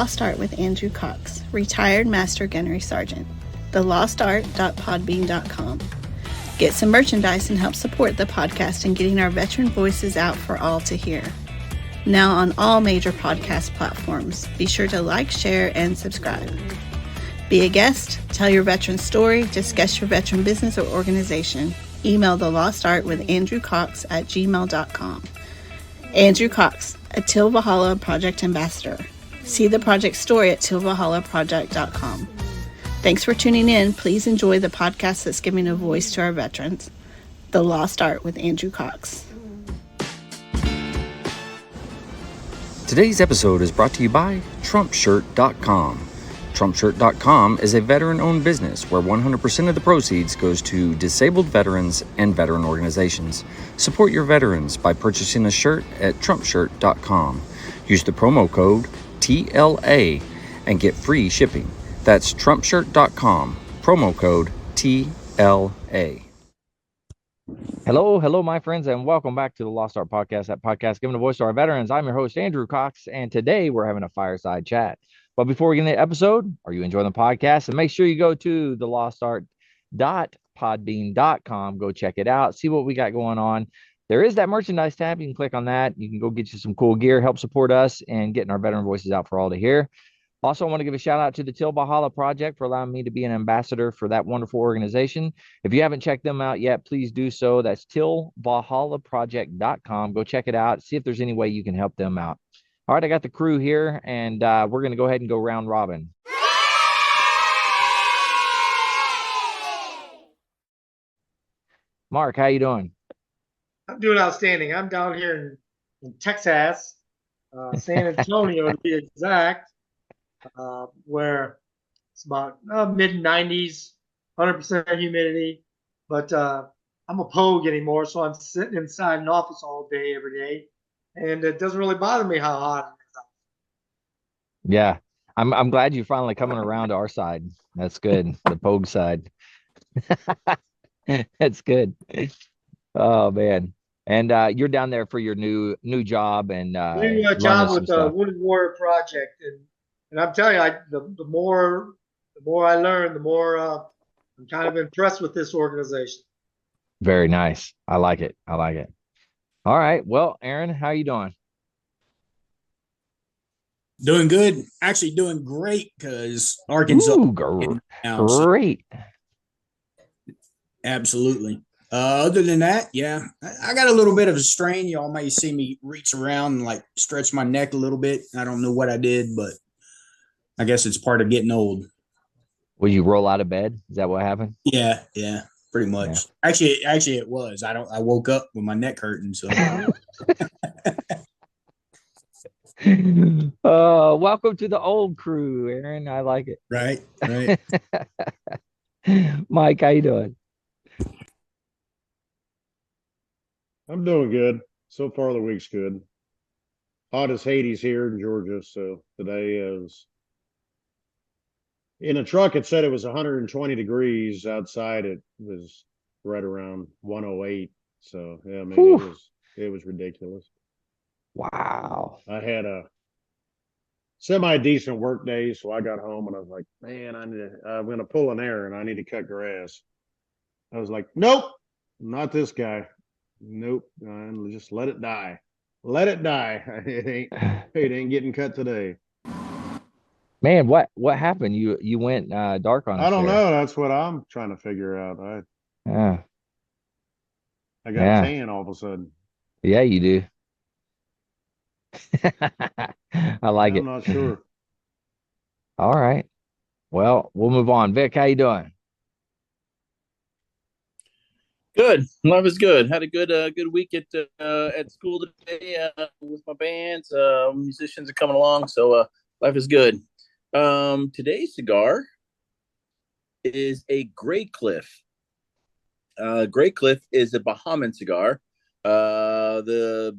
Lost Art with Andrew Cox, retired Master Gunnery Sergeant. thelostart.podbean.com. Get some merchandise and help support the podcast in getting our veteran voices out for all to hear. Now on all major podcast platforms. Be sure to like, share, and subscribe. Be a guest, tell your veteran story, discuss your veteran business or organization. Email The Lost Art with Andrew Cox at gmail.com. Andrew Cox, a Till Valhalla Project Ambassador. See the project story at tillvalhallaproject.com. Thanks for tuning in. Please enjoy the podcast that's giving a voice to our veterans. The Lost Art with Andrew Cox. Today's episode is brought to you by TrumpShirt.com. TrumpShirt.com is a veteran-owned business where 100% of the proceeds goes to disabled veterans and veteran organizations. Support your veterans by purchasing a shirt at TrumpShirt.com. Use the promo code TLA and get free shipping. That's TrumpShirt.com, promo code TLA. Hello, my friends, and welcome back to the Lost Art Podcast, that podcast giving a voice to our veterans. I'm your host, Andrew Cox, and today we're having a fireside chat. But before we get into the episode, are you enjoying the podcast? And make sure you go to thelostart.podbean.com. Go check it out, see what we got going on. There is that merchandise tab. You can click on that. You can go get you some cool gear, help support us, and getting our veteran voices out for all to hear. Also, I want to give a shout out to the Till Valhalla Project for allowing me to be an ambassador for that wonderful organization. If you haven't checked them out yet, please do so. That's tillvalhallaproject.com. Go check it out. See if there's any way you can help them out. All right, I got the crew here, and we're going to go ahead and go round robin. Mark, how you doing? I'm doing outstanding. I'm down here in Texas, San Antonio to be exact, where it's about mid-90s, 100% humidity. But I'm a pogue anymore, so I'm sitting inside an office all day, every day. And it doesn't really bother me how hot it is. Yeah, I'm glad you're finally coming around to our side. That's good, the pogue side. That's good. Oh man, and you're down there for your new job and new job with the Wounded Warrior Project, and I'm telling you, the more I learn, the more I'm kind of impressed with this organization. Very nice. I like it. All right. Well, Aaron, how you doing? Doing good. Actually doing great because Arkansas. Ooh, great. Absolutely. Other than that, yeah, I got a little bit of a strain. Y'all may see me reach around and like stretch my neck a little bit. I don't know what I did, but I guess it's part of getting old. Will you roll out of bed? Is that what happened? Yeah. Pretty much. Yeah. Actually, it was. I woke up with my neck hurting. So, welcome to the old crew, Aaron. I like it. Right. Mike, how you doing? I'm doing good. So far, the week's good. Hot as Hades here in Georgia. So today is in a truck. It said it was 120 degrees. Outside, it was right around 108. So yeah, I mean, it was ridiculous. Wow. I had a semi-decent work day, so I got home and I was like, man, I'm going to pull an errand. I need to cut grass. I was like, nope, not this guy. Nope. Just let it die. Let it die. It ain't getting cut today. Man, what happened? You went dark on us. I don't know. That's what I'm trying to figure out. I got tan all of a sudden. Yeah, you do. I like it. I'm not sure. All right. Well, we'll move on. Vic, how you doing? Good. Life is good. Had a good week at school today with my bands. Musicians are coming along, so life is good. Today's cigar is a Grey Cliff. Grey Cliff is a Bahamian cigar. The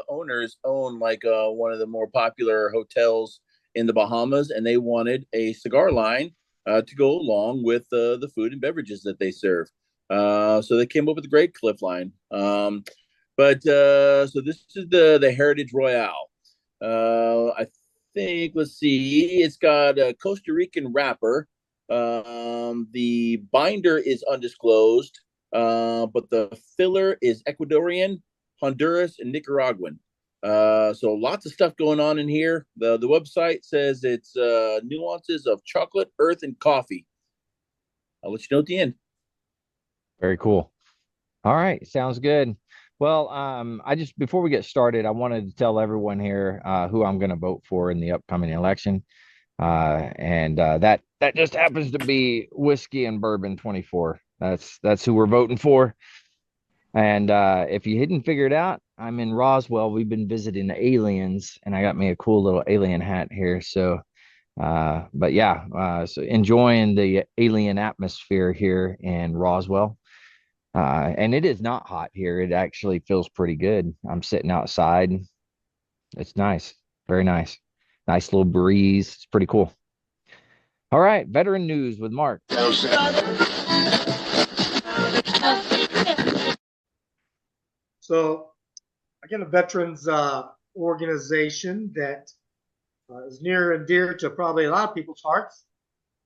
owners own like one of the more popular hotels in the Bahamas, and they wanted a cigar line to go along with the food and beverages that they serve. So they came up with the Grey Cliff line. So this is the Heritage Royale. I think, let's see, it's got a Costa Rican wrapper. The binder is undisclosed, but the filler is Ecuadorian, Honduras, and Nicaraguan. So lots of stuff going on in here. The website says it's nuances of chocolate, earth, and coffee. I'll let you know at the end. Very cool. All right, sounds good. Well, before we get started, I wanted to tell everyone here who I'm going to vote for in the upcoming election. That just happens to be Whiskey and Bourbon 24. That's who we're voting for. And if you hadn't figured out, I'm in Roswell. We've been visiting the aliens, and I got me a cool little alien hat here. So, so enjoying the alien atmosphere here in Roswell. And it is not hot here. It actually feels pretty good. I'm sitting outside. It's nice. Very nice. Nice little breeze. It's pretty cool. All right. Veteran news with Mark. So I got a veterans organization that is near and dear to probably a lot of people's hearts.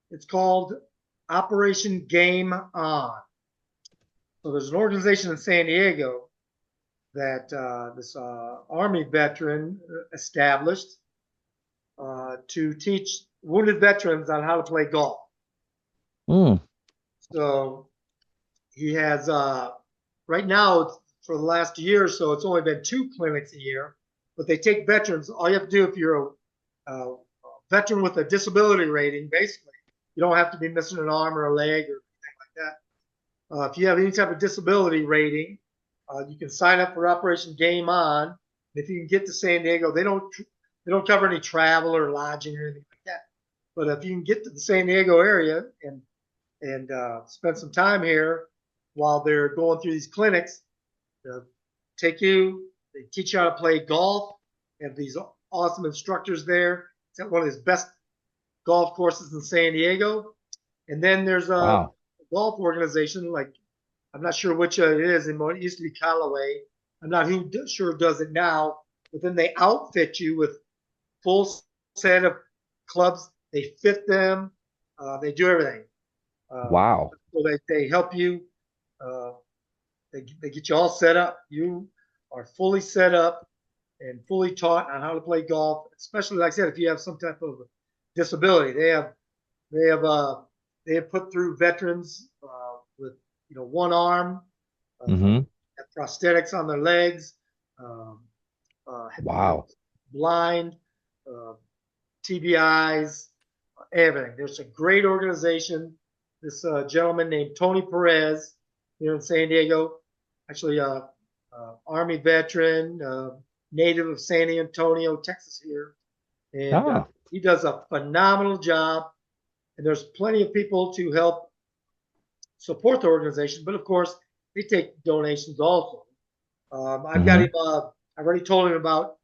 It's called Operation Game On. So there's an organization in San Diego that this Army veteran established to teach wounded veterans on how to play golf. So he has, right now, for the last year or so, it's only been 2 clinics a year, but they take veterans. All you have to do if you're a veteran with a disability rating, basically, you don't have to be missing an arm or a leg or anything like that. If you have any type of disability rating, you can sign up for Operation Game On. If you can get to San Diego, they don't cover any travel or lodging or anything like that. But if you can get to the San Diego area and spend some time here while they're going through these clinics, they teach you how to play golf. They have these awesome instructors there. It's at one of his best golf courses in San Diego. And then there's a golf organization, like I'm not sure which it is. It used to be Callaway. I'm not sure does it now. But then they outfit you with full set of clubs. They fit them. They do everything. Wow. So they help you. They get you all set up. You are fully set up and fully taught on how to play golf. Especially, like I said, if you have some type of disability, they have put through veterans with one arm, prosthetics on their legs, wow, blind, TBIs, everything. There's a great organization. This gentleman named Tony Perez here in San Diego, actually Army veteran, native of San Antonio, Texas here. And he does a phenomenal job. And there's plenty of people to help support the organization. But of course, they take donations also. I've got him, I've already told him about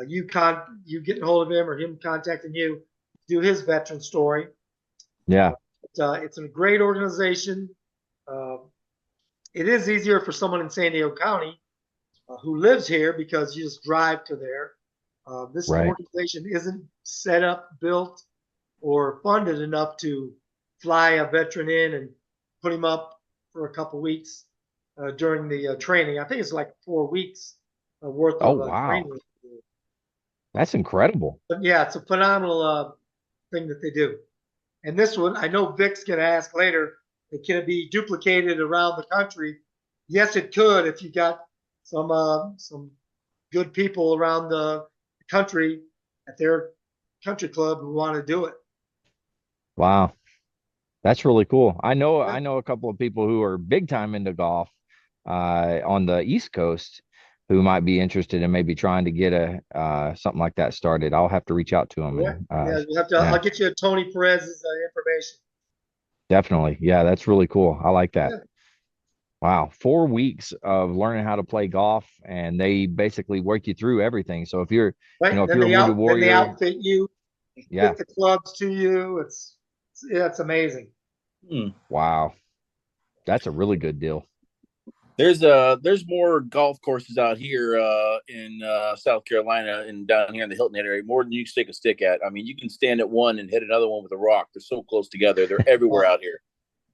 you getting hold of him or him contacting you to do his veteran story. Yeah. It's a great organization. It is easier for someone in San Diego County who lives here because you just drive to there. This organization isn't set up, built, or funded enough to fly a veteran in and put him up for a couple weeks during the training. I think it's like 4 weeks worth of training. That's incredible. But yeah, it's a phenomenal thing that they do. And this one, I know Vic's going to ask later, can it be duplicated around the country? Yes, it could if you got some good people around the country at their country club who want to do it. Wow. That's really cool. I know a couple of people who are big time into golf on the East Coast who might be interested in maybe trying to get something like that started. I'll have to reach out to them. You have to. Yeah. I'll get you Tony Perez's information. Definitely. Yeah, that's really cool. I like that. Yeah. Wow. 4 weeks of learning how to play golf, and they basically work you through everything. So if you're, if you're a wounded warrior, they outfit you. Fit the clubs to you. It's amazing. Wow. That's a really good deal. there's more golf courses out here in South Carolina and down here in the Hilton Head area, more than you can stick a stick at. I mean, you can stand at one and hit another one with a rock. They're so close together. They're everywhere out here.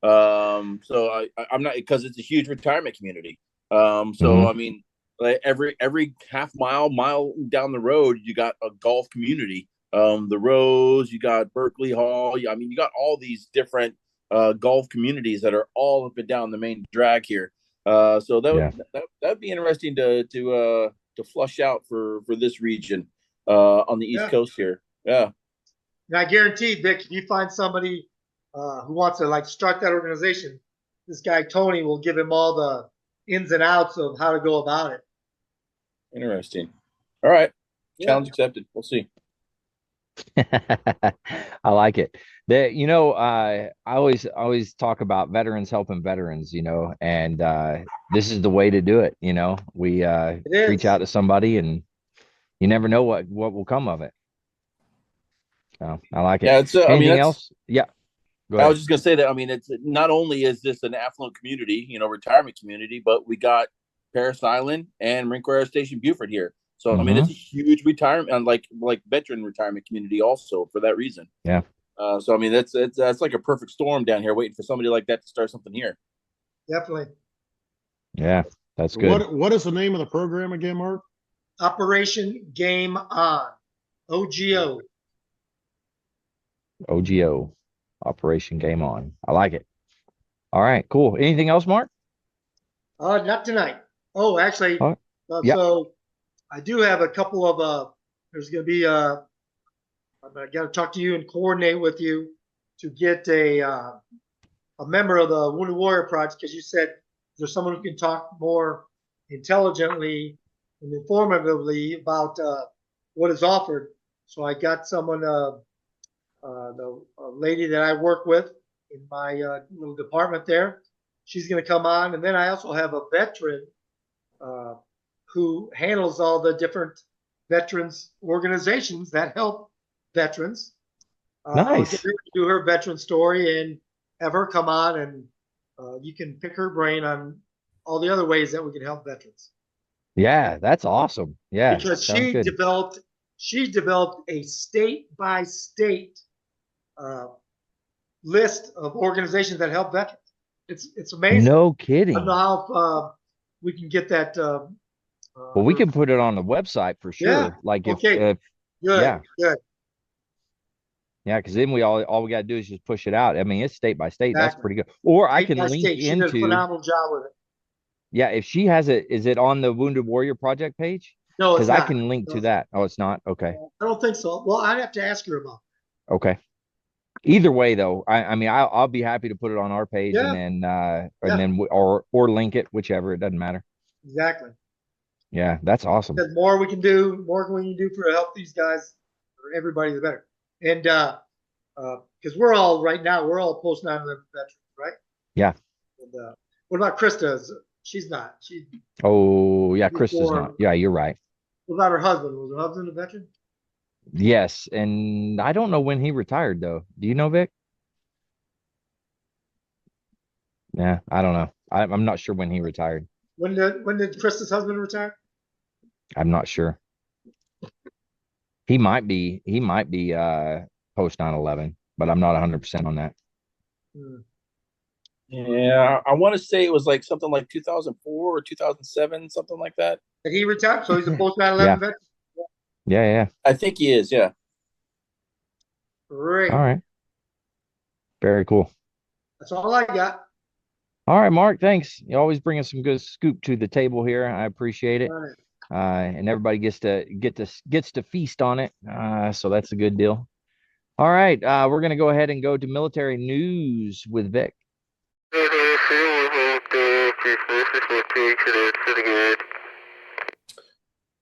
So I'm not, because it's a huge retirement community. I mean, like every half mile down the road, you got a golf community. The Rose, you got Berkeley Hall. I mean, you got all these different golf communities that are all up and down the main drag here. So that'd be interesting to flush out for this region on the East Coast here. Yeah. And I guarantee, Vic, if you find somebody who wants to like start that organization, this guy Tony will give him all the ins and outs of how to go about it. Interesting. All right. Challenge accepted. We'll see. I like it. I always talk about veterans helping veterans, and this is the way to do it. We reach out to somebody, and you never know what will come of it. So I like it. Yeah, it's anything else? Yeah. Go ahead. I was just gonna say that. I mean, it's not only is this an affluent community, retirement community, but we got Parris Island and Marine Corps Air Station Buford here. So I mean, it's a huge retirement, like veteran retirement community, also for that reason. Yeah. So I mean, that's like a perfect storm down here, waiting for somebody like that to start something here. Definitely. Yeah, that's good. What is the name of the program again, Mark? Operation Game On. OGO. OGO. Operation Game On. I like it. All right, cool. Anything else, Mark? Not tonight. Oh, actually, so I do have a couple of there's going to be I got to talk to you and coordinate with you to get a member of the Wounded Warrior Project, because you said there's someone who can talk more intelligently and informatively about what is offered. So I got someone, the lady that I work with in my little department there. She's going to come on, and then I also have a veteran who handles all the different veterans organizations that help veterans. Nice. I'll do her veteran story and have her come on, and you can pick her brain on all the other ways that we can help veterans. Yeah, that's awesome. Yeah, because she developed a state-by-state list of organizations that help veterans. It's amazing. No kidding. I don't know how we can get that. Well, we can put it on the website for sure. Yeah. Like if good. Yeah. Good. Yeah, because then all we got to do is just push it out. I mean, it's state by state. Exactly. That's pretty good. Or I State can by link state. She did a into. phenomenal job with it. Yeah, if she has it, is it on the Wounded Warrior Project page? No, it's Because not. I can link to that. Oh, it's not. Okay. I don't think so. Well, I'd have to ask her about it. Okay. Either way, though, I mean, I'll be happy to put it on our page and then or link it, whichever. It doesn't matter. Exactly. Yeah, that's awesome. The more we can do, for help these guys, for everybody, the better. And because we're all post 9/11 veterans, right? Yeah. And, what about Krista? She's not. Oh yeah, Krista's not. Yeah, you're right. What about her husband? Was her husband a veteran? Yes, and I don't know when he retired though. Do you know, Vic? Yeah, I don't know. I'm not sure when he retired. When did Krista's husband retire? I'm not sure. He might be post 9/11, but I'm not 100% on that. Yeah, I want to say it was like something like 2004 or 2007, something like that. Did he retire? So he's a post 9/11 veteran? Yeah. I think he is, yeah. Great. All right. Very cool. That's all I got. All right, Mark, thanks. You always bringing some good scoop to the table here. I appreciate it. Right. And everybody gets to feast on it. So that's a good deal. All right. We're going to go ahead and go to military news with Vic.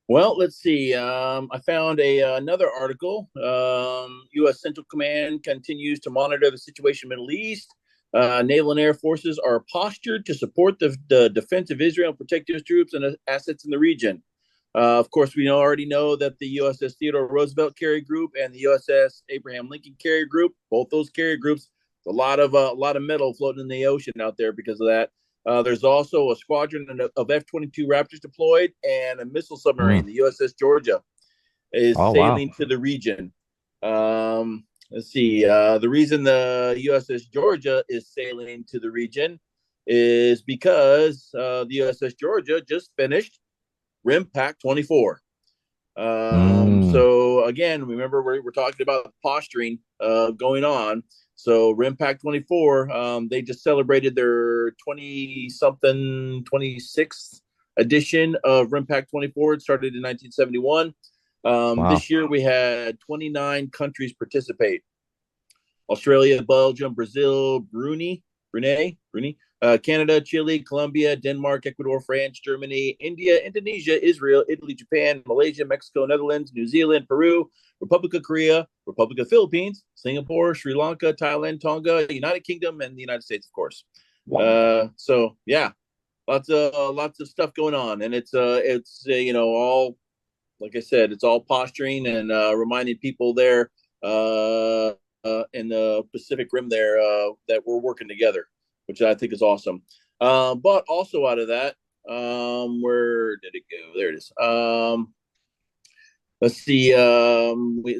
Well, let's see. I found another article. U.S. Central Command continues to monitor the situation in the Middle East. Naval and Air Forces are postured to support the defense of Israel and protect its troops and assets in the region. Of course, we already know that the USS Theodore Roosevelt carrier group and the USS Abraham Lincoln carrier group, both those carrier groups, a lot of metal floating in the ocean out there because of that. There's also a squadron of F-22 Raptors deployed, and a missile submarine, the USS Georgia, is sailing to the region. Let's see. The reason the USS Georgia is sailing to the region is because the USS Georgia just finished RIMPAC 24. So again, remember we're talking about posturing going on. So RIMPAC 24, they just celebrated their 26th edition of RIMPAC 24. It started in 1971. This year we had 29 countries participate: Australia, Belgium, Brazil, Brunei, Canada, Chile, Colombia, Denmark, Ecuador, France, Germany, India, Indonesia, Israel, Italy, Japan, Malaysia, Mexico, Netherlands, New Zealand, Peru, Republic of Korea, Republic of Philippines, Singapore, Sri Lanka, Thailand, Tonga, United Kingdom, and the United States, of course. So yeah, lots of stuff going on, and it's all, like I said, it's all posturing and reminding people there in the Pacific Rim there that we're working together, which I think is awesome. But also out of that, where did it go? There it is. Let's see.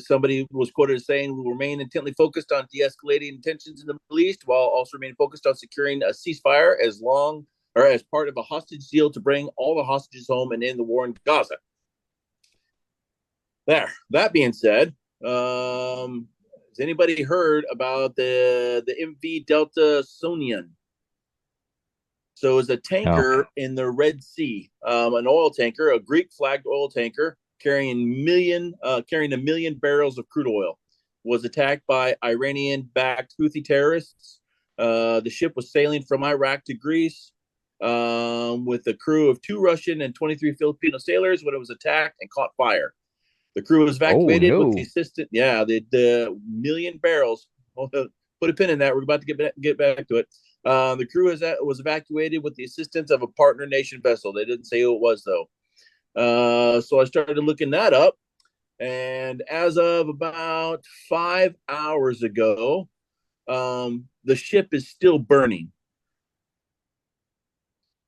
Somebody was quoted as saying, "We remain intently focused on de-escalating tensions in the Middle East, while also remaining focused on securing a ceasefire as part of a hostage deal to bring all the hostages home and end the war in Gaza." There. That being said, has anybody heard about the MV Delta Sonian? So it's a tanker in the Red Sea, an oil tanker, a Greek-flagged oil tanker carrying a million barrels of crude oil, was attacked by Iranian-backed Houthi terrorists. The ship was sailing from Iraq to Greece with a crew of 2 Russian and 23 Filipino sailors when it was attacked and caught fire. The crew was evacuated with the assistance. Yeah, the million barrels. Put a pin in that. We're about to get back to it. The crew was evacuated with the assistance of a partner nation vessel. They didn't say who it was, though. So I started looking that up. And as of about 5 hours ago, the ship is still burning.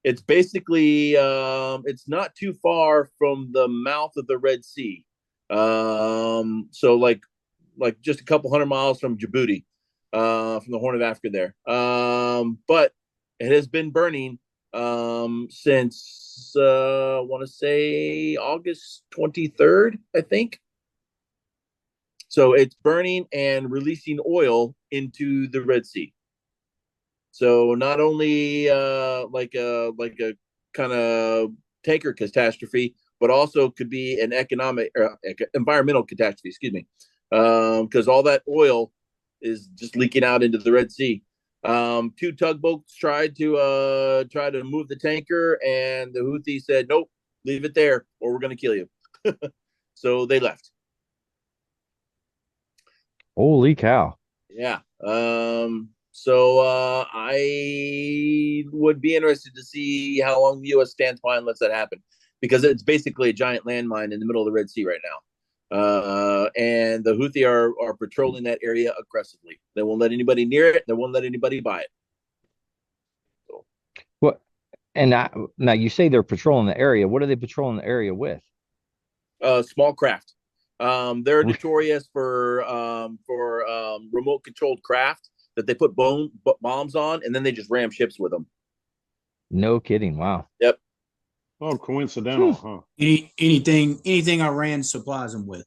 It's basically, it's not too far from the mouth of the Red Sea. So like just a couple 100 miles from Djibouti, from the Horn of Africa there. But it has been burning since I want to say August 23rd, I think. So it's burning and releasing oil into the Red Sea. So not only like a kind of tanker catastrophe, but also could be an environmental catastrophe, excuse me, because all that oil is just leaking out into the Red Sea. 2 tugboats tried to move the tanker, and the Houthis said, "Nope, leave it there, or we're going to kill you." So they left. Holy cow! Yeah. So I would be interested to see how long the U.S. stands by and lets that happen, because it's basically a giant landmine in the middle of the Red Sea right now. And the Houthi are patrolling that area aggressively. They won't let anybody near it. They won't let anybody by it. So. What? And now you say they're patrolling the area. What are they patrolling the area with? Small craft. They're notorious for remote controlled craft that they put bombs on, and then they just ram ships with them. No kidding. Wow. Yep. Oh, coincidental, huh? Anything Iran supplies them with.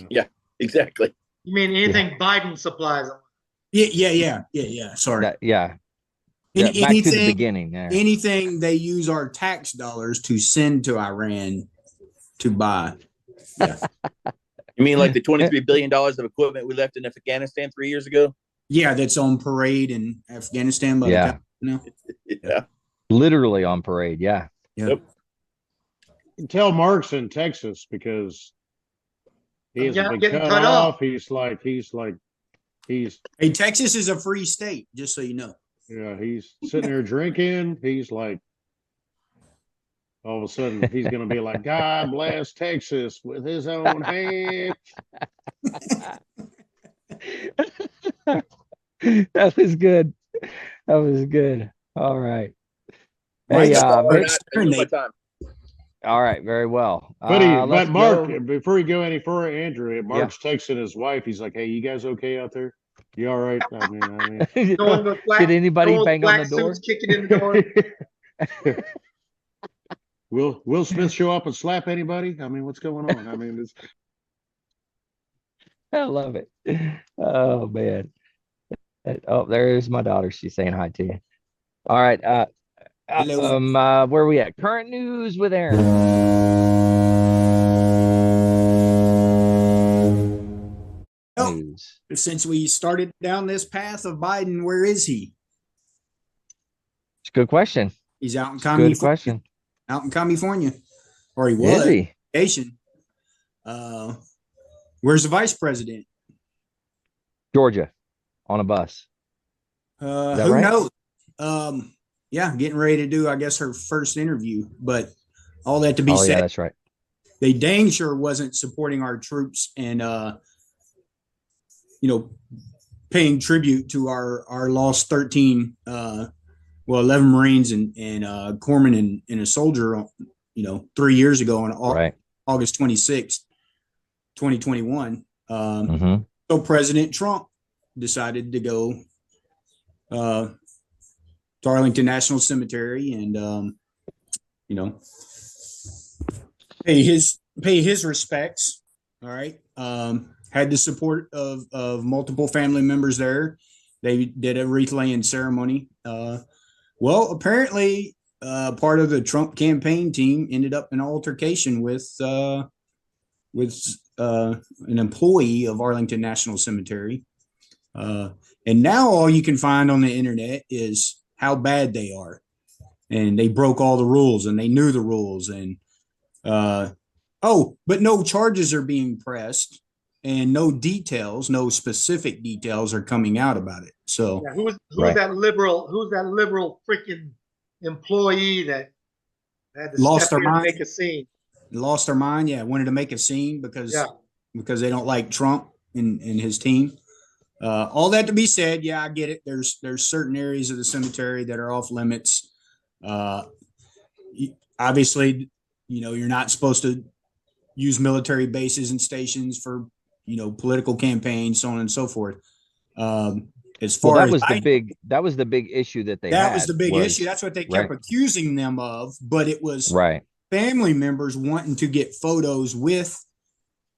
Yeah, exactly. You mean anything Biden supplies them? Yeah. Sorry. Back to the beginning. Yeah. Anything they use our tax dollars to send to Iran to buy. Yeah. You mean like the $23 billion of equipment we left in Afghanistan 3 years ago? Yeah, that's on parade in Afghanistan. Yeah. Yeah. Literally on parade. Yeah. Yep. Tell Mark's in Texas because he has been getting cut off. He's Hey, Texas is a free state, just so you know. Yeah, he's sitting there drinking. He's like, all of a sudden, he's going to be like, "God bless Texas" with his own hand. That was good. All right. Hey, Mike's uh, Or maybe, not, I know my time. all right, very well. But Let's Mark, go. before you go any further, Andrew, Mark's texting his wife. He's like, "Hey, you guys okay out there? You all right?" I mean, Did anybody no bang on the black door? suits kicking in the door. Will Smith show up and slap anybody? I mean, what's going on? I mean, it's I love it. Oh man. Oh, there's my daughter. She's saying hi to you. All right. Hello. Where are we at? Current news with Aaron. Oh, News. since we started down this path of Biden, where is he? It's a good question. He's out in It's a California. good question. Out in California, or he Is was. he? Vacation. Where's the vice president? Georgia on a bus. Who right? knows? Yeah, getting ready to do, I guess, her first interview. But all that to be Oh, said, yeah, that's right. they dang sure wasn't supporting our troops and paying tribute to our lost 13 11 Marines and corpsman and a soldier 3 years ago on Right. August 26th, 2021. Mm-hmm. So President Trump decided to go to Arlington National Cemetery and pay his respects. All right. Had the support of multiple family members there. They did a wreath laying ceremony. Well, apparently, part of the Trump campaign team ended up in an altercation with an employee of Arlington National Cemetery. And now all you can find on the internet is how bad they are. And they broke all the rules and they knew the rules. And but no charges are being pressed and no specific details are coming out about it. So Yeah, who's Right. that liberal? Who's that liberal freaking employee that had to Lost step their in and mind. make a scene? Lost their mind. Yeah, wanted to make a scene because Yeah. they don't like Trump and his team. All that to be said, yeah, I get it. There's certain areas of the cemetery that are off limits. Obviously, you're not supposed to use military bases and stations for political campaigns, so on and so forth. As far Well, as that was the big issue that they that had. was the big issue. That's what they kept Right. accusing them of, but it was Right. family members wanting to get photos with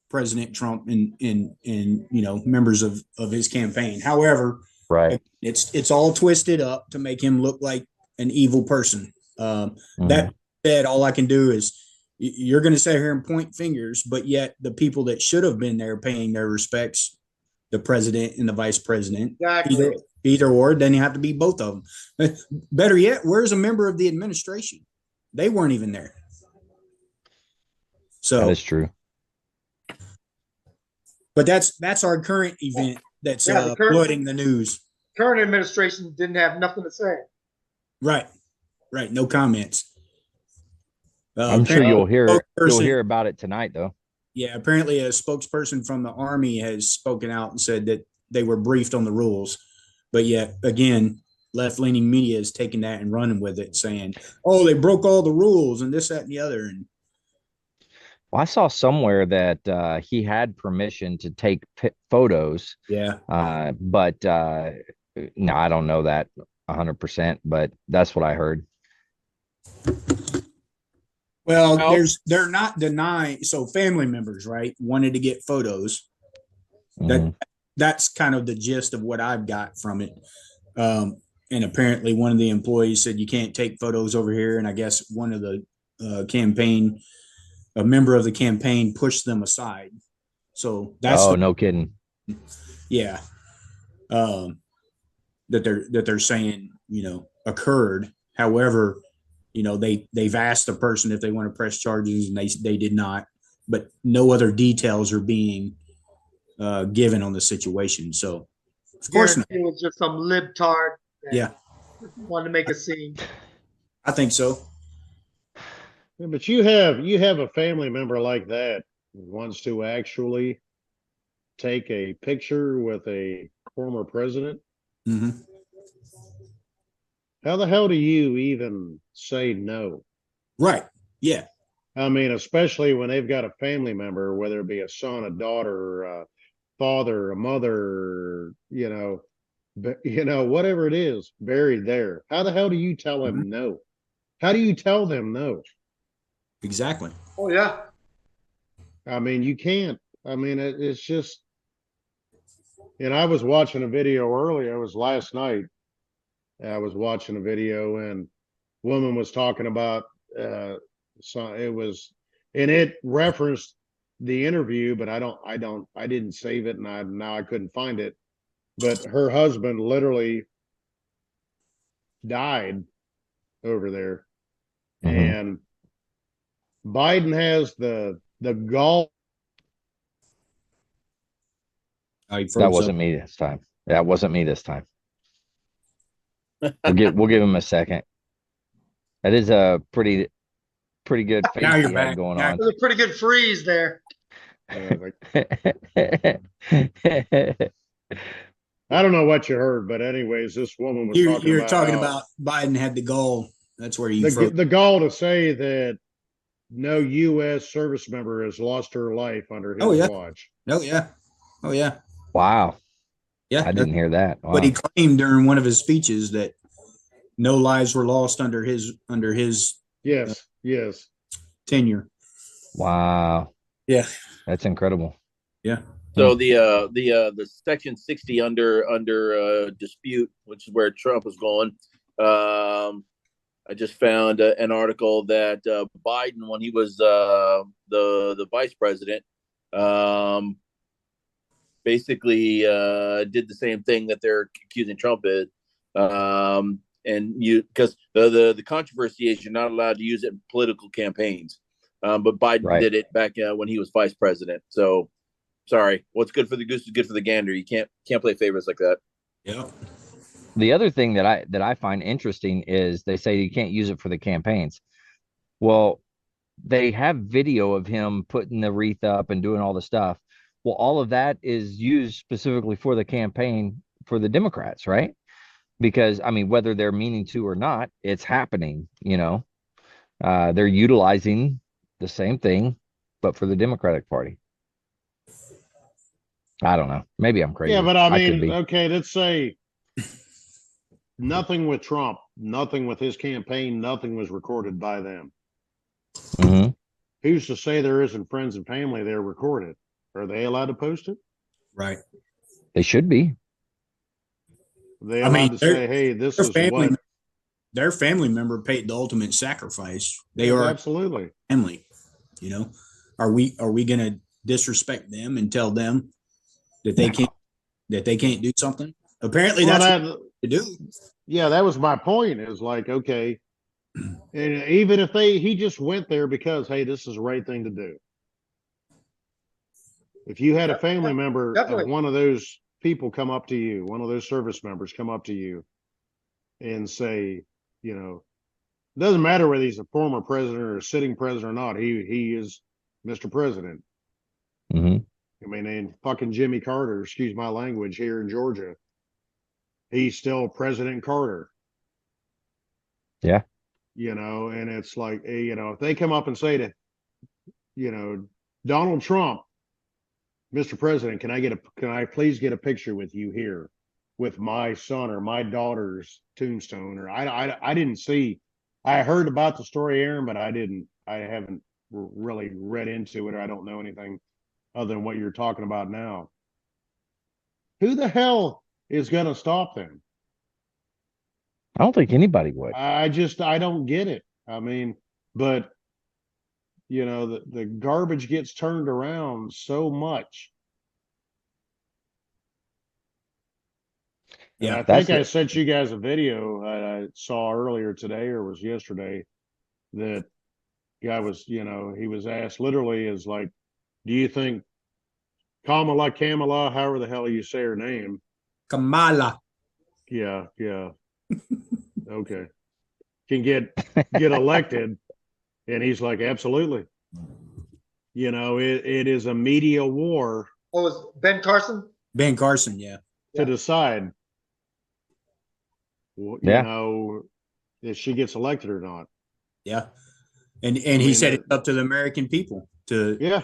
President Trump and members of his campaign. However, Right. it's all twisted up to make him look like an evil person. That said, all I can do is you're going to sit here and point fingers, but yet the people that should have been there paying their respects, the president and the vice president, Exactly. either or, then you have to be both of them. Better yet, where's a member of the administration? They weren't even there. So That is true. But that's our current event that's flooding the news. Current administration didn't have nothing to say. Right. No comments. I'm sure you'll hear spokesperson- about it tonight, though. Yeah, apparently a spokesperson from the Army has spoken out and said that they were briefed on the rules. But yet, again, left-leaning media is taking that and running with it, saying, oh, they broke all the rules and this, that, and the other. And Well, I saw somewhere that he had permission to take photos. yeah. But no, I don't know that 100%, but that's what I heard. Well, they're not denying. So family members, right, wanted to get photos. That's kind of the gist of what I've got from it. And apparently one of the employees said you can't take photos over here. And I guess one of the a member of the campaign pushed them aside. So that's no kidding. Yeah. That they're saying, occurred. However, they've asked the person if they want to press charges and they did not, but no other details are being given on the situation. So of course not. It was just some libtard. Yeah. Wanted to make a scene. I think so. Yeah, but you have a family member like that who wants to actually take a picture with a former president. Mm-hmm. how the hell do you even say no? Right. Yeah. I mean, especially when they've got a family member, whether it be a son, a daughter, a father, a mother, whatever it is, buried there. How the hell do you tell them no? How do you tell them no? Exactly. Oh yeah. I mean, you can't. I mean, it's just. And I was watching a video earlier. It was last night. I was watching a video, and woman was talking about. So it was, and it referenced the interview, but I didn't save it, and now I couldn't find it. But her husband literally died over there, and Biden has the gall. That wasn't me this time. That wasn't me this time. We'll give him a second. That is a pretty good face Now you're he had back. going Now- on. It was a pretty good freeze there. I don't know what you heard, but anyways, this woman was You're talking how about Biden had the goal. That's where you froze. the gall to say that no U.S. service member has lost her life under his watch. Oh yeah. Oh yeah. Wow. Yeah. I didn't hear that. Wow. But he claimed during one of his speeches that no lives were lost under his Yes. tenure. Wow. Yeah. That's incredible. Yeah. So the Section 60 under dispute, which is where Trump was going. I just found an article that Biden, when he was the vice president, basically did the same thing that they're accusing Trump is. And because the controversy is you're not allowed to use it in political campaigns. But Biden did it back when he was vice president. So sorry, what's good for the goose is good for the gander. You can't play favorites like that. Yeah. The other thing that I find interesting is they say you can't use it for the campaigns. Well, they have video of him putting the wreath up and doing all the stuff. Well, all of that is used specifically for the campaign for the Democrats, right? Because I mean, whether they're meaning to or not, it's happening. They're utilizing the same thing, but for the Democratic Party. I don't know. Maybe I'm crazy. Yeah, but I could mean, be. okay, let's say nothing with Trump, nothing with his campaign, nothing was recorded by them. Mhm. Who's to say there isn't friends and family there recorded? Are they allowed to post it? Right. They should be. Are they I allowed mean, to say, hey, this is what their family member paid the ultimate sacrifice. They Yeah, are absolutely. family. Are we going to disrespect them and tell them that they can't do something? Apparently Well, that's what they do. Yeah, that was my point. Is like, okay, and even if he just went there because, hey, this is the right thing to do. If you had a family member Definitely. of one of those people come up to you, one of those service members come up to you and say, it doesn't matter whether he's a former president or a sitting president or not, he is Mr. President. Mhm. I mean, and fucking Jimmy Carter, excuse my language, here in Georgia, he's still President Carter. Yeah. And it's like, if they come up and say to, Donald Trump, Mr. President, can I please get a picture with you here with my son or my daughter's tombstone? Or I didn't see, I heard about the story, Aaron, but I haven't really read into it, or I don't know anything other than what you're talking about now. Who the hell is going to stop them? I don't think anybody would. I don't get it. I mean, but the garbage gets turned around so much. Yeah, And I think I sent you guys a video I saw earlier today, or was yesterday, that guy was, he was asked literally is like, do you think Kamala, however the hell you say her name? Kamala. Yeah. Okay. Can get elected. And he's like, absolutely. It is a media war. What was Ben Carson? Ben Carson, yeah. To decide. Yeah. if she gets elected or not. Yeah. And he said it's up to the American people to, Yeah,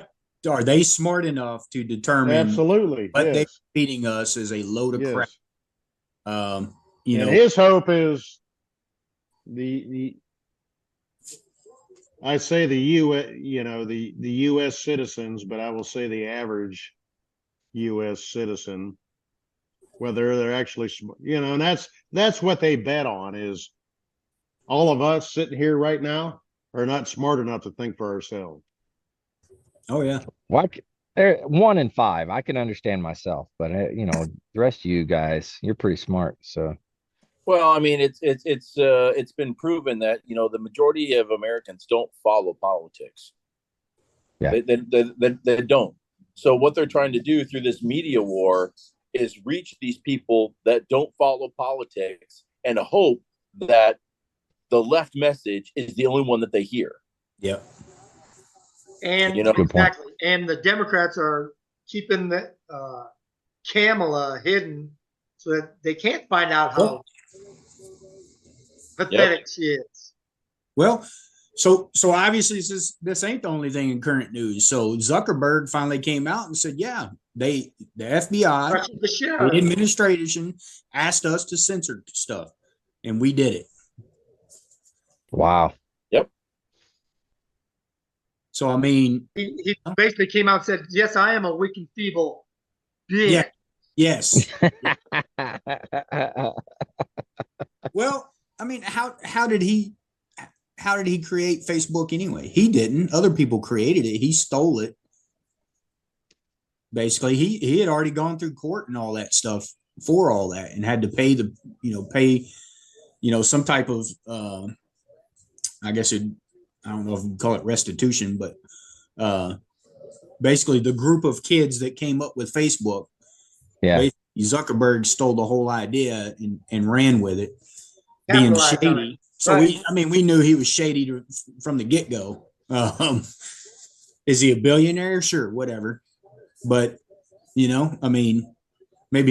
are they smart enough to determine absolutely. what they're Yes. feeding us as a load of crap? Yes. You And know, his hope is the I say the the U.S. citizens, but I will say the average U.S. citizen, whether they're actually, and that's what they bet on, is all of us sitting here right now are not smart enough to think for ourselves. oh yeah. Why? 1 in 5. I can understand myself, but the rest of you guys, you're pretty smart. So Well, I mean, it's been proven that the majority of Americans don't follow politics. Yeah. They don't. So what they're trying to do through this media war is reach these people that don't follow politics and hope that the left message is the only one that they hear. Yeah. And Good point. exactly. And the Democrats are keeping the Kamala hidden so that they can't find out how pathetic she is. Well, so obviously this ain't the only thing in current news. So Zuckerberg finally came out and said, yeah, the FBI, the administration asked us to censor stuff, and we did it. wow. Yep. So I mean, he basically came out and said, "Yes, I am a weak and feeble being." yeah, yes. Well, I mean, how did he create Facebook anyway? He didn't. Other people created it. He stole it. Basically, he had already gone through court and all that stuff for all that, and had to pay some type of I guess I don't know if you can call it restitution, but basically the group of kids that came up with Facebook. Yeah. Zuckerberg stole the whole idea and ran with it, being shady. So right. we knew he was shady from the get-go. Is he a billionaire? Sure, whatever. But maybe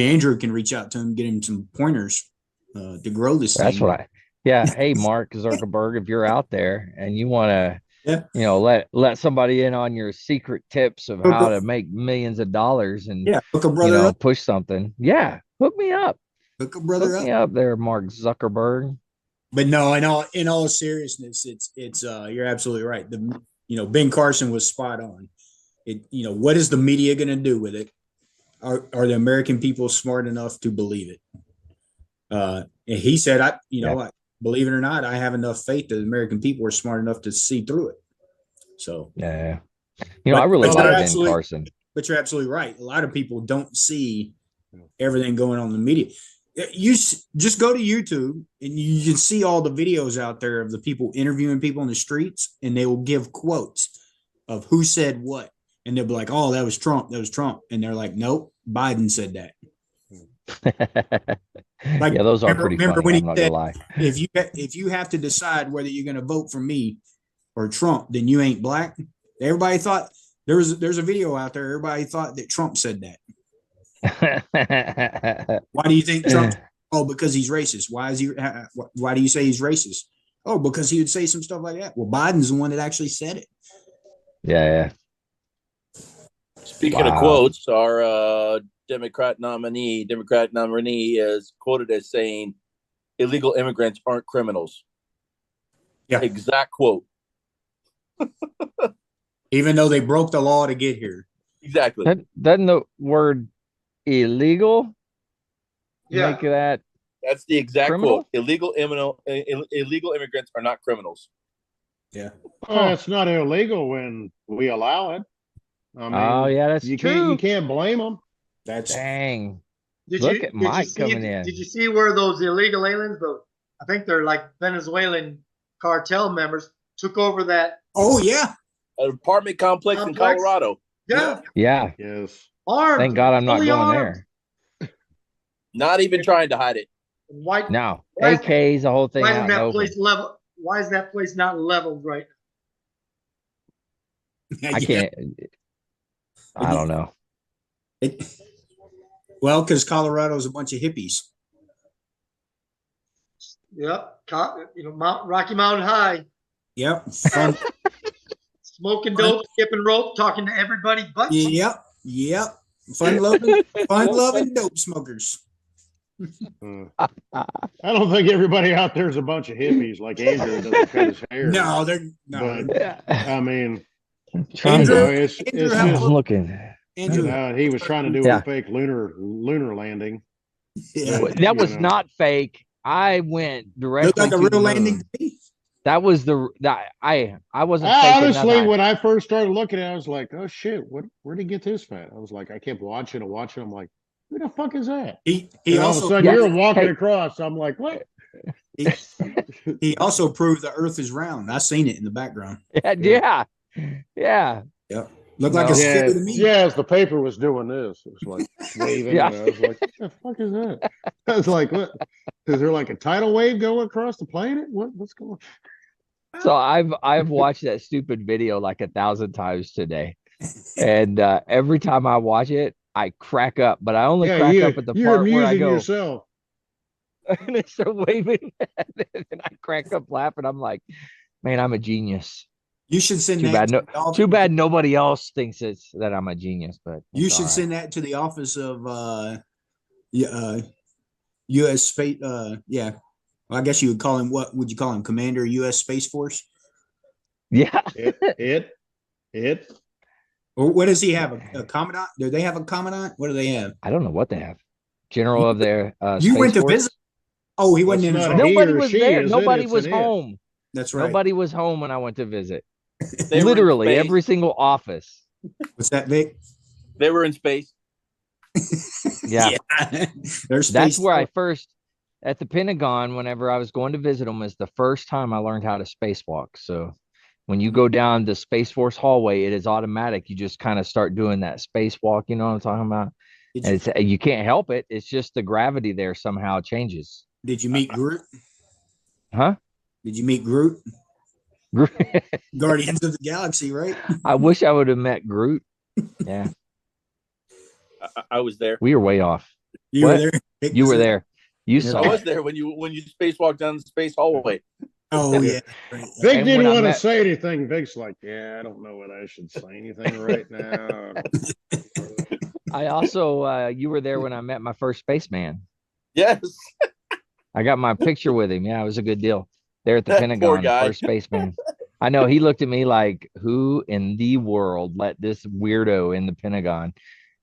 Andrew can reach out to him, get him some pointers to grow this thing. That's what hey, Mark Zuckerberg, if you're out there and you want to let somebody in on your secret tips of how to make millions of dollars and hook a brother up. Push something. Yeah, hook me up. Hook a brother me up there, Mark Zuckerberg. But no, in all seriousness, it's you're absolutely right. Ben Carson was spot on. What is the media going to do with it? Are the American people smart enough to believe it? And he said, I believe it or not, I have enough faith that the American people are smart enough to see through it. So I really like Ben Carson. But you're absolutely right. A lot of people don't see everything going on in the media. You just go to YouTube and you can see all the videos out there of the people interviewing people in the streets, and they will give quotes of who said what. And they'll be like, "Oh, that was Trump. That was Trump." And they're like, "Nope, Biden said that." Those are pretty funny. When I'm not gonna lie. If you have to decide whether you're going to vote for me or Trump, then you ain't black. Everybody thought there's a video out there. Everybody thought that Trump said that. Why do you think Trump? Oh, because he's racist. Why do you say he's racist? Oh, because he would say some stuff like that. Well, Biden's the one that actually said it. Yeah. Speaking of quotes, our Democrat nominee is quoted as saying, "Illegal immigrants aren't criminals." Yeah, exact quote. Even though they broke the law to get here. Exactly. Doesn't the word illegal make that? That's the exact criminal? quote. Illegal immigrants are not criminals. Yeah. Well, it's not illegal when we allow it. I mean, that's true. You can't blame them. Dang. Look at Mike coming in. Did you see where those illegal aliens, I think they're like Venezuelan cartel members, took over that? Oh, yeah. An apartment complex in Colorado. Yeah. Yes. Armed. Thank God I'm not going armed. there. Not even trying to hide it. No. AKs, the whole thing. Why is that place not leveled right now? I can't. I don't know. Well, because Colorado's a bunch of hippies. Yep. Rocky Mountain High. Yep. Fun. Smoking dope, skipping rope, talking to everybody but Yep. Fun-loving dope smokers. I don't think everybody out there is a bunch of hippies like Andrew doesn't cut his hair. No, they're no. But I mean, Trying Andrew, to, it's Andrew, just I was looking. Andrew, he was trying to do Yeah. a fake lunar landing. yeah. That was know. not fake. I went directly Looked like a to the real moon. landing to me. That was I wasn't faking Honestly, nothing. when I first started looking at it, I was like, "Oh shit, where'd he get this fat?" I was like, I kept watching and watching. I'm like, "Who the fuck is that?" He And all of a also sudden, Yeah. you're walking Hey. across. I'm like, "What?" he also proved the Earth is round. I seen it in the background. Yeah. Looked like No. a sphere to me. As the paper was doing this, it was like waving. Yeah. And I was like, "What the fuck is that?" I was like, "What? Is there like a tidal wave going across the planet? What's going?" So I've watched that stupid video like 1,000 times today, and every time I watch it, I crack up. But I only crack up at the you're part where I amusing go yourself. and they start waving, and I crack up laughing. I'm like, man, I'm a genius. You should send Too that. bad, to the office. Too bad nobody else thinks that I'm a genius. But You it's should all right. send that to the office of U.S. Space. Yeah. Well, I guess you would call him. What would you call him? Commander U.S. Space Force. Yeah. It. Or what does he have? A commandant? Do they have a commandant? What do they have? I don't know what they have. General of their You Space went to Force. visit. Oh, he wasn't in his That's not room. he Nobody or was she, there. is it? Nobody It's was an it. home. That's right. Nobody was home when I went to visit. They were in Literally space. every single office. What's that, Vic? They were in space. Yeah. There's That's space. where I first at the Pentagon, whenever I was going to visit them, is the first time I learned how to spacewalk. So when you go down the Space Force hallway, it is automatic. You just kind of start doing that spacewalk. You know what I'm talking about? Did And you, it's you can't help it. It's just the gravity there somehow changes. did you meet Groot? Huh? Did you meet Groot? Guardians of the Galaxy, right? I wish I would have met Groot. Yeah, I was there. we were way off. You What? were there. Vic You was were there. You saw I was it. there when you spacewalked down the space hallway. Oh yeah. Right. Vic And didn't when I want to met- say anything. Vic's like, "Yeah, I don't know what I should say anything right now." I also you were there when I met my first spaceman. Yes. I got my picture with him. Yeah, it was a good deal. There at the That Pentagon, poor guy. first spaceman. I know he looked at me like, who in the world let this weirdo in the Pentagon?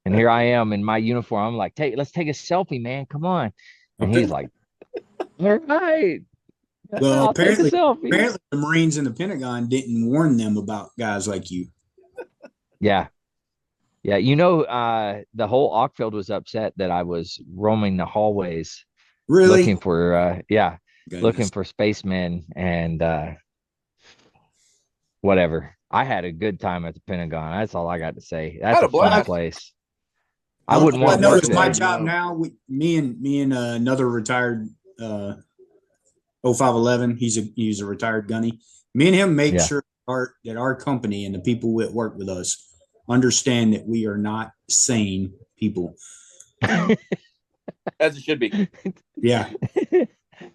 And here I am in my uniform. I'm like, let's take a selfie, man. Come on. And he's like, all right. Well, I'll take a apparently selfie. the Marines in the Pentagon didn't warn them about guys like you. Yeah. Yeah. You know, the whole Ockfield was upset that I was roaming the hallways Really? looking for Goodness. looking for spacemen and whatever. I had a good time at the Pentagon. That's all I got to say. That's Had a a fun blast. place. I wouldn't want to no, work it's my there. job now. Me and another retired 0511. He's a retired gunny. Me and him make Yeah. sure that our company and the people that work with us understand that we are not sane people. As it should be. Yeah.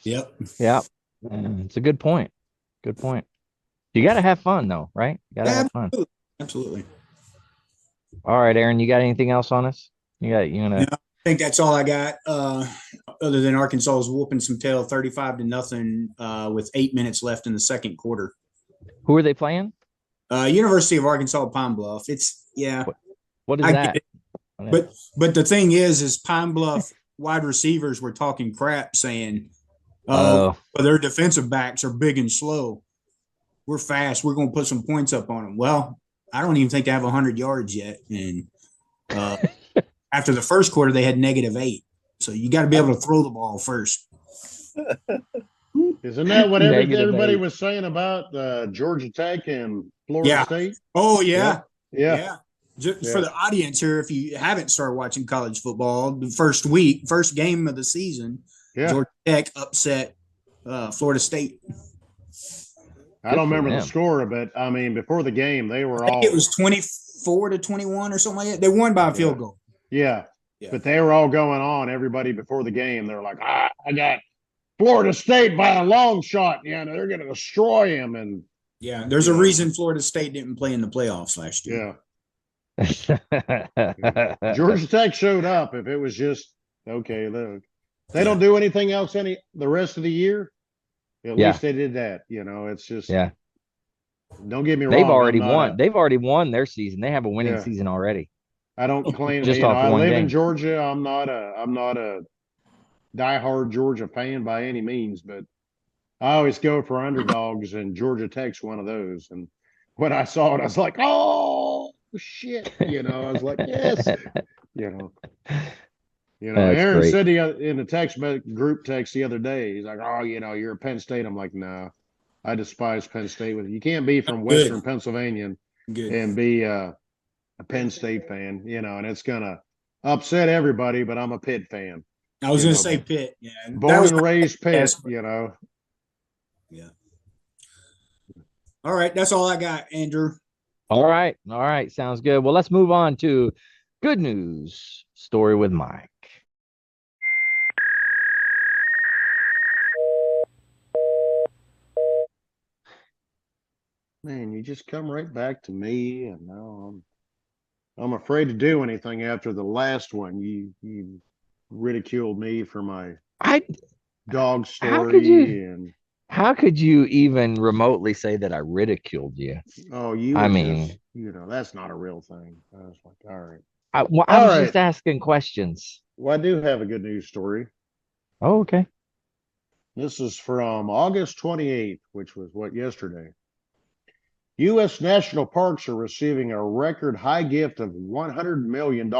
Yep. Yeah. It's a good point. Good point. You got to have fun though, right? You got to have fun. Absolutely. All right, Aaron, you got anything else on us? You gonna No. I think that's all I got. Other than Arkansas is whooping some tail 35-0 with 8 minutes left in the second quarter. who are they playing? University of Arkansas Pine Bluff. It's What is I that? get it. But the thing is Pine Bluff wide receivers were talking crap saying, Oh, well, their defensive backs are big and slow. We're fast. We're going to put some points up on them. Well, I don't even think they have 100 yards yet. And after the first quarter, they had -8. So you got to be able to throw the ball first. Isn't that what Negative everybody 8. was saying about Georgia Tech and Florida Yeah. State? Oh, yeah. Yeah. Just Yeah. for the audience here, if you haven't started watching college football, the first game of the season, Yeah. Georgia Tech upset Florida State. I don't Good for remember the them. score, but I mean, before the game, they were I think all it was 24-21 or something like that. They won by a field goal. yeah. Yeah. But they were all going on. Everybody before the game, they were like, I got Florida State by a long shot. Yeah, they're going to destroy him. And Yeah, there's a reason Florida State didn't play in the playoffs last year. yeah, Georgia Tech showed up. If it was just okay, look, they don't do anything else the rest of the year. At least they did that. It's just Don't get me wrong. They've already won. They've already won their season. They have a winning season already. I don't claim just off I one live game. in Georgia. I'm not a diehard Georgia fan by any means, but I always go for underdogs, and Georgia Tech's one of those. And when I saw it, I was like, "Oh shit!" I was like, "Yes." Aaron great. said in the text group text the other day, he's like, "Oh, you're a Penn State." I'm like, "No, I despise Penn State. You can't be from Western Pennsylvania and be a Penn State fan, and it's gonna upset everybody. But I'm a Pitt fan. I was going to say Pitt. Yeah, born and raised Pitt. Yeah. All right, that's all I got, Andrew. All right, sounds good. Well, let's move on to good news story with Mike. Man, you just come right back to me, and now I'm afraid to do anything after the last one. You ridiculed me for my dog story. How could you even remotely say that I ridiculed you? Oh, that's not a real thing. I was like, all right. I was just asking questions. Well, I do have a good news story. Oh, okay. This is from August 28th, which was yesterday. U.S. national parks are receiving a record high gift of $100 million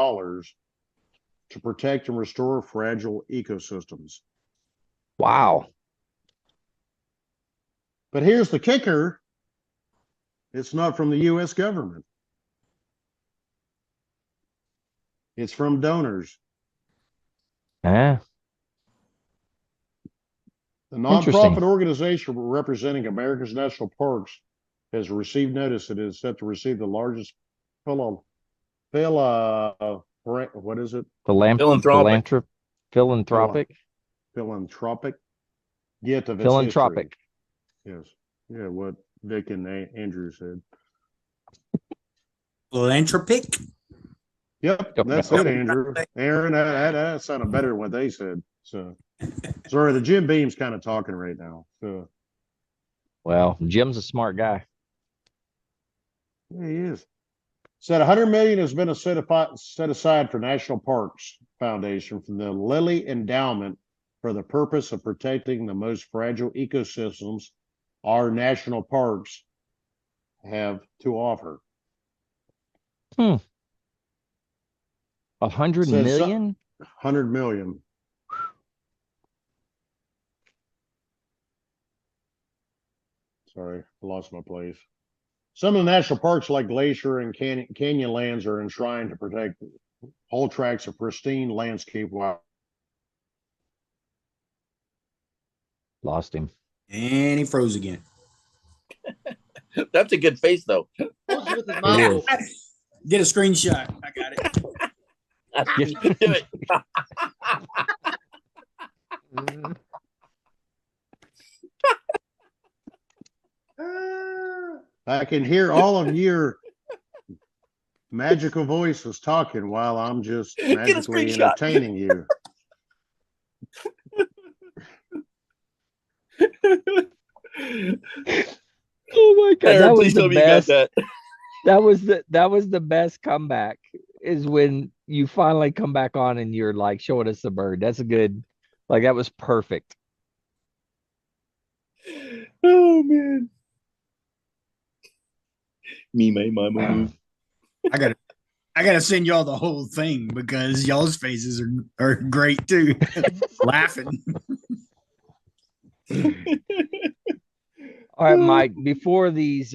to protect and restore fragile ecosystems. Wow. But here's the kicker. It's not from the U.S. government. It's from donors. Yeah. The nonprofit organization representing America's national parks has received notice it is set to receive the largest what is it? Philanthropic gift of its philanthropic. History. Yes. Yeah, what Vic and Andrew said. Philanthropic? Yep, that's it, Andrew. Aaron, that sounded better than what they said. So sorry, the Jim Beam's kind of talking right now. So well, Jim's a smart guy. Yeah, he is. Said $100 million has been set aside for National Parks Foundation from the Lilly Endowment for the purpose of protecting the most fragile ecosystems our national parks have to offer. 100 million? 100 million. Sorry, I lost my place. Some of the national parks like Glacier and Canyonlands are enshrined to protect whole tracts of pristine landscape wild. Lost him. And he froze again. That's a good face, though. Get a screenshot. I got it. Do it. I can hear all of your magical voices talking while I'm just magically entertaining you. Oh my God, Aaron, please tell me you got that. That was the best comeback, is when you finally come back on and you're like showing us the bird. That's a good, that was perfect. Oh man. Me, my move. I gotta send y'all the whole thing because y'all's faces are great too. Laughing. All right, Mike, before these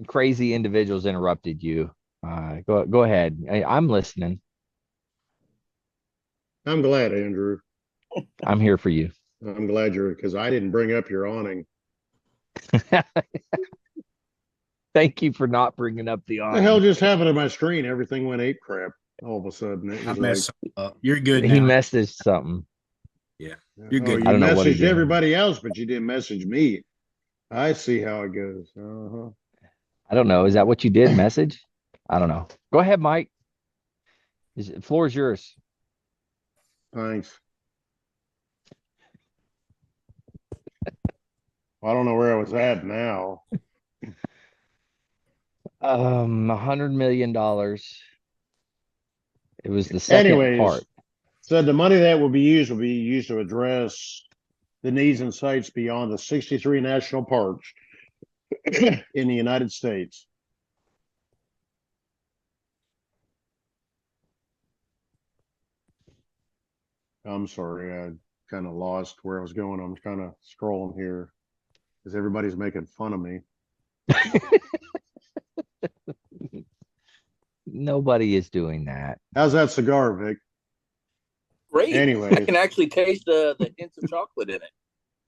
crazy individuals interrupted you, go ahead. I'm listening. I'm glad, Andrew. I'm here for you. I'm glad because I didn't bring up your awning. Thank you for not bringing up the awning. The hell just happened to my screen? Everything went ape crap all of a sudden. I messed up. You're good. He messaged something. You're Oh, good. you I don't know what he messaged did. everybody else, but you didn't message me. I see how it goes. Uh-huh. I don't know. Is that what you did? Message? I don't know. Go ahead, Mike. Floor is yours. Thanks. Well, I don't know where I was at now. $100 million. It was the second Anyways, part. said the money that will be used to address the needs and sites beyond the 63 national parks in the United States. I'm sorry, I kind of lost where I was going. I'm kind of scrolling here because everybody's making fun of me. Nobody is doing that. How's that cigar, Vic? Great. I Anyways. can actually taste the hints of chocolate in it.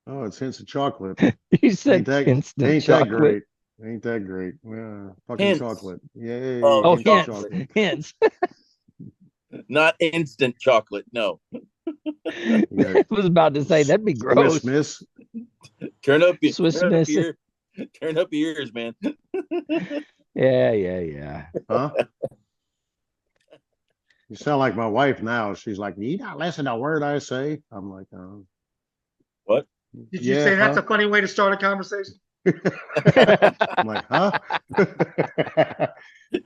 Oh, it's hints of chocolate. You said Ain't that, instant ain't chocolate. that great? Ain't that great? Yeah, fucking Hints. chocolate. Yay. Oh, Oh, hints of hints. chocolate. Hints. Not instant chocolate. No. I was about to say that'd be gross. Swiss Miss. Turn up Swiss turn up Miss. your turn up your ears, man. Yeah. Huh? You sound like my wife now. She's like, you not listen to a word I say. I'm like, What? Did you say that's a funny way to start a conversation? I'm like, huh?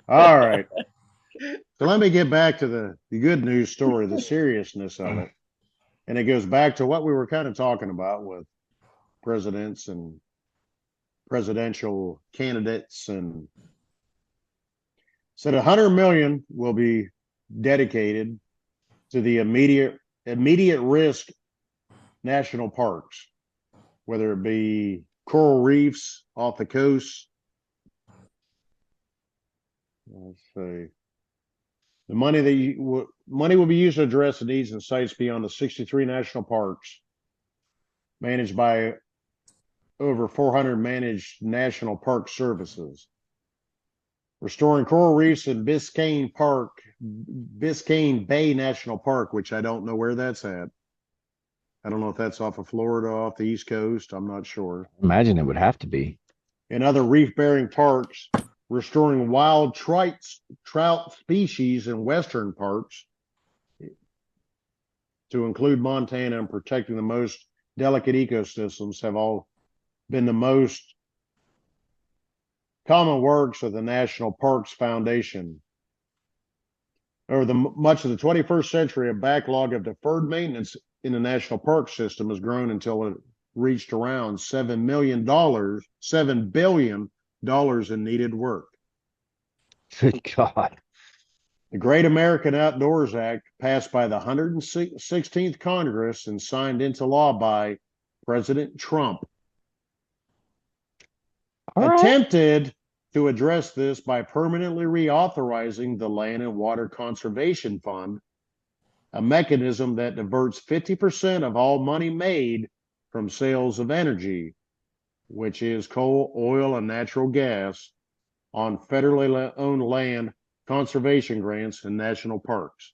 All right. So let me get back to the good news story, the seriousness of it. And it goes back to what we were kind of talking about with presidents and presidential candidates, and said 100 million will be dedicated to the immediate risk national parks, whether it be coral reefs off the coast. Let's see. The money money will be used to address the needs and sites beyond the 63 national parks, managed by over 400 managed national park services. Restoring coral reefs in Biscayne Bay National Park, which I don't know where that's at. I don't know if that's off of Florida, off the East Coast. I'm not sure. Imagine it would have to be. In other reef-bearing parks, restoring wild trout species in western parks, to include Montana, and protecting the most delicate ecosystems have all been the most common works of the National Parks Foundation. Over much of the 21st century, a backlog of deferred maintenance in the national park system has grown until it reached around $7 billion in needed work. Good God. The Great American Outdoors Act, passed by the 116th Congress and signed into law by President Trump, attempted to address this by permanently reauthorizing the Land and Water Conservation Fund, a mechanism that diverts 50% of all money made from sales of energy, which is coal, oil, and natural gas, on federally owned land conservation grants and national parks.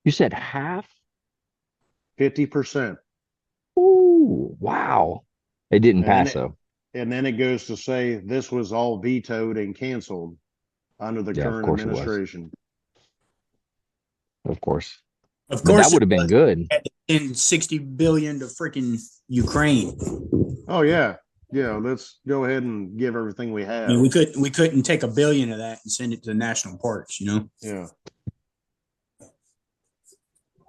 You said half? 50%. Ooh, wow. It didn't pass, though. And then it goes to say this was all vetoed and canceled under the current administration. Of course. Of But course, that would have been good. in 60 billion to freaking Ukraine. Oh yeah, let's go ahead and give everything we I have. mean, we couldn't take $1 billion of that and send it to the national parks, you know? Yeah.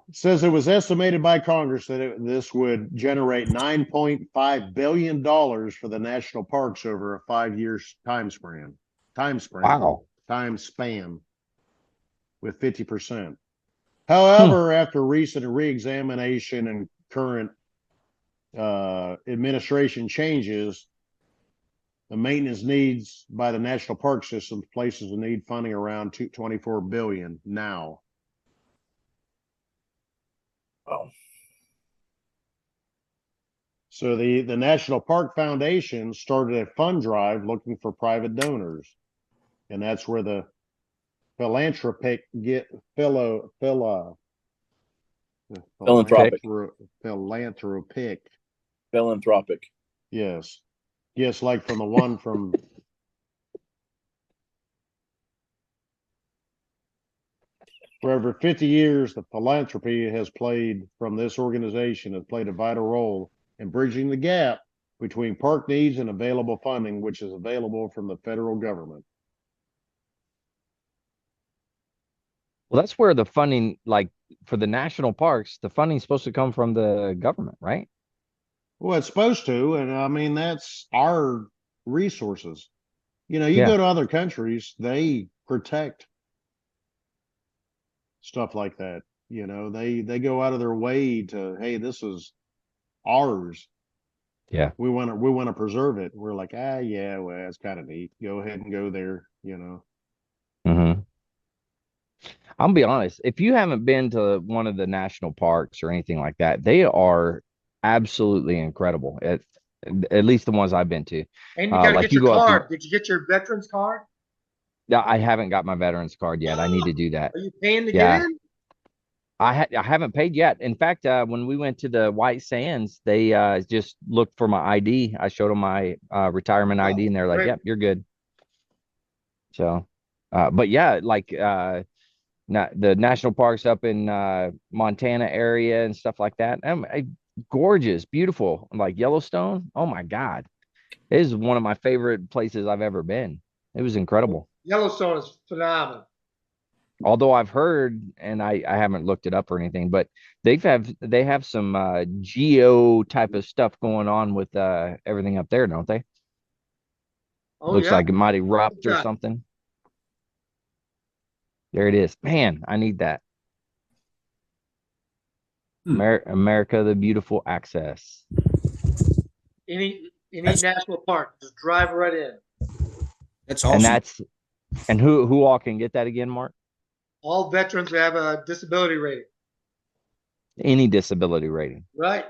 It says it was estimated by Congress that this would generate $9.5 billion for the national parks over a 5-year time span. Wow. Time span with 50%. However, after recent reexamination and current administration changes, the maintenance needs by the national park system places the need funding around $24 billion now. Oh. So the National Park Foundation started a fund drive looking for private donors, and that's where the philanthropic Philanthropic. Philanthropic. Philanthropic. Yes. Yes, like from the one from for over 50 years, the philanthropy from this organization has played a vital role in bridging the gap between park needs and available funding, which is available from the federal government. Well, that's where the funding, like for the national parks, the funding's supposed to come from the government, right? Well, it's supposed to, and I mean that's our resources. You Yeah. go to other countries, they protect stuff like that. They go out of their way to, hey, this is ours. Yeah. We want to preserve it. We're like, yeah, well, it's kind of neat. Go ahead and go there. Mm-hmm. I'm gonna be honest. If you haven't been to one of the national parks or anything like that, they are absolutely incredible. At least the ones I've been to. And you got to like get you your go up card. Did you get your veterans card? Yeah, I haven't got my veterans card yet. I need to do that. Are you paying to Yeah. get in? I haven't paid yet. In fact, when we went to the White Sands, they just looked for my ID. I showed them my retirement ID, and they're like, great. "Yep, you're good." So, but yeah, like the national parks up in Montana area and stuff like that. Gorgeous, beautiful, like Yellowstone. Oh my God, it is one of my favorite places I've ever been. It was incredible. Yellowstone is phenomenal. Although I've heard, and I haven't looked it up or anything, but they have some geo type of stuff going on with everything up there, don't they? Oh, Looks yeah. like it might erupt or Yeah. something. There it is. Man, I need that. America the Beautiful access. Any national park, just drive right in. That's awesome. And who all can get that again, Mark? All veterans have a disability rating. Any disability rating. Right.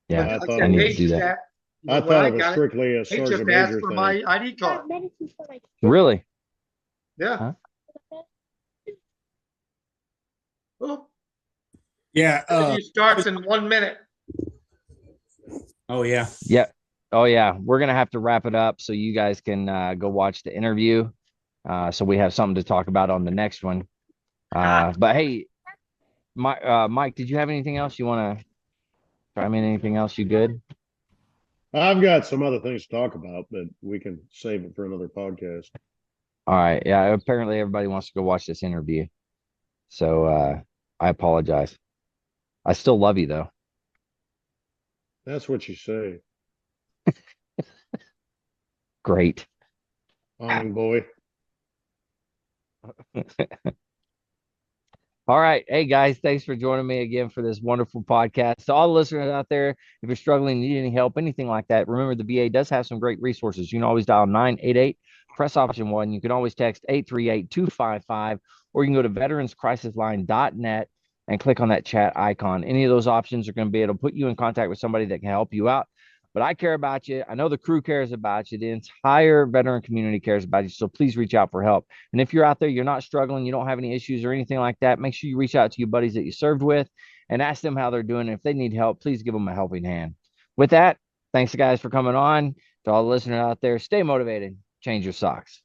Yeah, I thought I it need was- to do that. I thought it was strictly a They sergeant just asked major for thing. my ID card. Really? Yeah. Huh? Oh, Yeah. it starts in 1 minute. Oh yeah. Yeah. Oh yeah. We're gonna have to wrap it up so you guys can go watch the interview. So we have something to talk about on the next one. But hey, Mike, did you have anything else you want to chime in? Anything else? You good? I've got some other things to talk about, but we can save it for another podcast. All right. Yeah. Apparently everybody wants to go watch this interview. So I apologize. I still love you though. That's what you say, Great. awning boy. All right. Hey, guys, thanks for joining me again for this wonderful podcast. To all the listeners out there, if you're struggling, need any help, anything like that, remember the VA does have some great resources. You can always dial 988, press option 1. You can always text 838-255, or you can go to veteranscrisisline.net and click on that chat icon. Any of those options are going to be able to put you in contact with somebody that can help you out. But I care about you. I know the crew cares about you. The entire veteran community cares about you. So please reach out for help. And if you're out there, you're not struggling, you don't have any issues or anything like that, make sure you reach out to your buddies that you served with and ask them how they're doing. And if they need help, please give them a helping hand. With that, thanks guys for coming on. To all the listeners out there, stay motivated, change your socks.